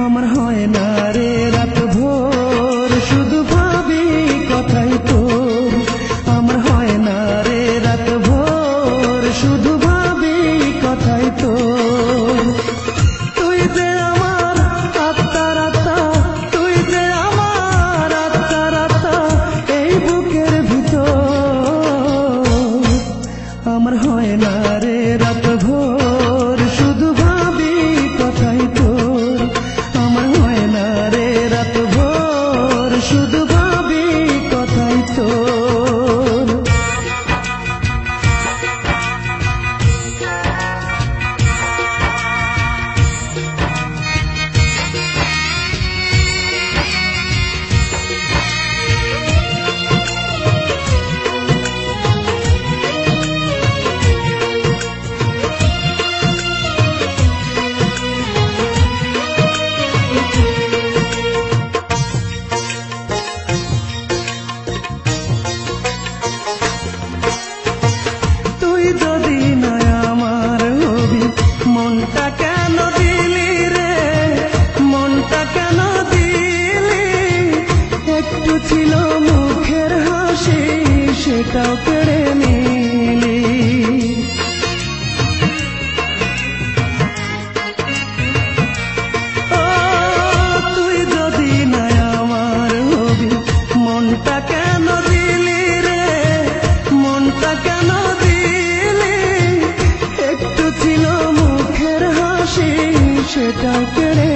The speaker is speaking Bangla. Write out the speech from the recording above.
আমার হয় না রে রাত ভোর শুধু ভাবি কথাই তোর। আমার হয় না রে রাত ভোর শুধু ভাবি কথাই তোর। তুই যে আমার আত্মার আত্মা, তুই যে আমার আত্মার আত্মা এই বুকের ভিতর। আমার হয় না রে রাত ভোর শুধু ভাবি কথাই তোর। আমার হয় না রে রাত ভোর শুধু ভাবি কথাই তোর। তুই যদি নয় আমার হবি মনটা কেন দিলি রে, মনটা কেন দিলি। একটু ছিল মুখের হাসি সেটাও কেড়ে নিলি। ও তুই যদি নয় আমার হবি মনটা কেন দিলি রে, মনটা কেন দিলি। একটু ছিল মুখের হাসি সেটাও কেড়ে